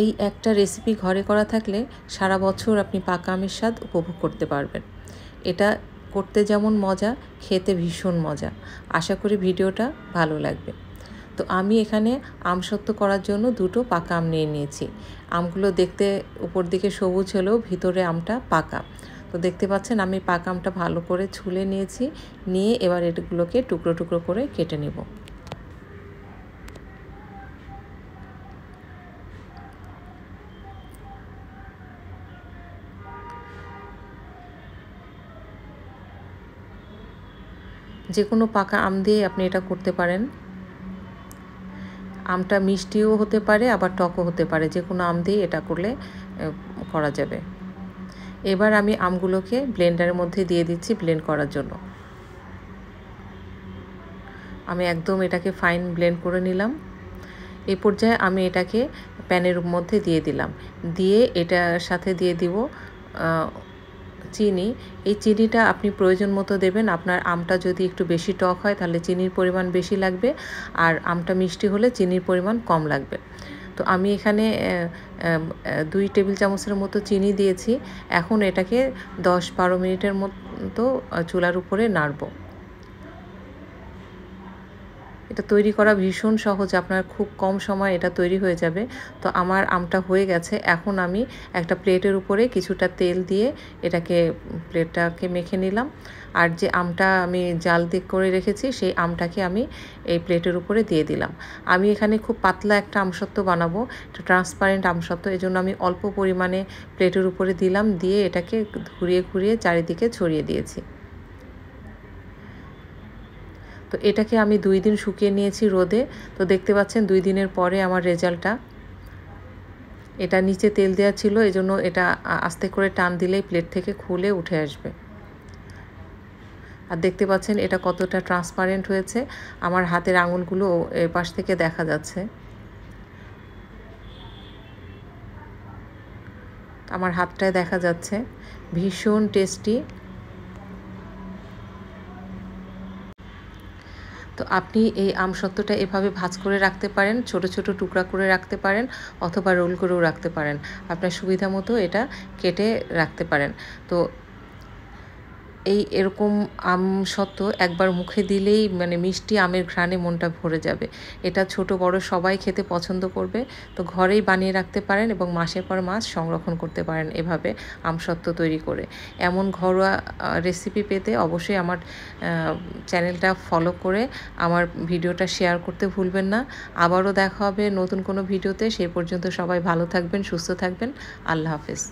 এই একটা রেসিপি ঘরে করা থাকলে সারা বছর আপনি পাকা আমের স্বাদ উপভোগ করতে পারবেন। এটা করতে যেমন মজা, খেতে ভীষণ মজা। আশা করি ভিডিওটা ভালো লাগবে। তো আমি এখানে আমসত্ত্ব করার জন্য 2টো পাকা আম নিয়ে নিয়েছি। আমগুলো দেখতে উপর দিকে সবুজ হলেও ভিতরে আমটা পাকা। তো দেখতে পাচ্ছেন আমি পাকা আমটা ভালো করে ছুলে নিয়েছি, নিয়ে এবার এগুলোকে টুকরো টুকরো করে কেটে নেব। যে কোনো পাকা আম দিয়ে আপনি এটা করতে পারেন। আমটা মিষ্টিও হতে পারে আবার টকও হতে পারে, যে কোনো আম দিয়ে এটা করলে করা যাবে। এবার আমি আমগুলোকে ব্লেন্ডারের মধ্যে দিয়ে দিচ্ছি ব্লেন্ড করার জন্য। আমি একদম এটাকে ফাইন ব্লেন্ড করে নিলাম। এই পর্যায়ে আমি এটাকে প্যানের মধ্যে দিয়ে দিলাম, দিয়ে এটার সাথে দিয়ে দিব চিনি। এই চিনিটা আপনি প্রয়োজন মতো দেবেন। আপনার আমটা যদি একটু বেশি টক হয় তাহলে চিনির পরিমাণ বেশি লাগবে, আর আমটা মিষ্টি হলে চিনির পরিমাণ কম লাগবে। তো আমি এখানে 2 টেবিল চামচের মতো চিনি দিয়েছি। এখন এটাকে 10-12 মিনিটের মতো চুলার উপরে নাড়ব। এটা তৈরি করা ভীষণ সহজ, আপনার খুব কম সময় এটা তৈরি হয়ে যাবে। তো আমার আমটা হয়ে গেছে। এখন আমি একটা প্লেটের উপরে কিছুটা তেল দিয়ে প্লেটটাকে মেখে নিলাম। আর যে আমটা আমি জাল দিয়ে করে রেখেছি সেই আমটাকে আমি এই প্লেটের উপরে দিয়ে দিলাম। আমি এখানে খুব পাতলা একটা আমসত্ত্ব বানাবো, এটা ট্রান্সপারেন্ট আমসত্ত্ব, এজন্য আমি অল্প পরিমাণে প্লেটের উপরে দিলাম, দিয়ে এটাকে ঘুরিয়ে ঘুরিয়ে চারিদিকে ছড়িয়ে দিয়েছি। তো এটাকে আমি 2 দিন শুকিয়ে নিয়েছি রোদে। তো দেখতে পাচ্ছেন 2 দিনের পরে আমার রেজাল্টটা। এটা নিচে তেল দেওয়া ছিল, এজন্য এটা আস্তে করে টান দিলেই প্লেট থেকে খুলে উঠে আসবে। আর দেখতে পাচ্ছেন এটা কতটা ট্রান্সপারেন্ট হয়েছে, আমার হাতের আঙুলগুলো এর পাশ থেকে দেখা যাচ্ছে। আমার হাতটায় দেখা যাচ্ছে। ভীষণ টেস্টি। তো আপনি এই আমসত্ত্বটা এভাবে ভাজ করে রাখতে পারেন, ছোট ছোট টুকরা করে রাখতে পারেন, অথবা রোল করেও রাখতে পারেন। আপনার সুবিধা মতো এটা কেটে রাখতে পারেন। তো এরকম আমসত্ত্ব একবার মুখে দিলেই মানে মিষ্টি আমের ঘ্রাণে মনটা ভরে যাবে। এটা ছোট বড় সবাই খেতে পছন্দ করবে। তো ঘরেই বানিয়ে রাখতে পারেন এবং মাসের পর মাস সংরক্ষণ করতে পারেন এভাবে আমসত্ত্ব তৈরি করে। এমন ঘরোয়া রেসিপি পেতে অবশ্যই আমার চ্যানেলটা ফলো করে আমার ভিডিওটা শেয়ার করতে ভুলবেন না। আবারও দেখা হবে নতুন কোনো ভিডিওতে। সেই পর্যন্ত সবাই ভালো থাকবেন, সুস্থ থাকবেন। আল্লাহ হাফেজ।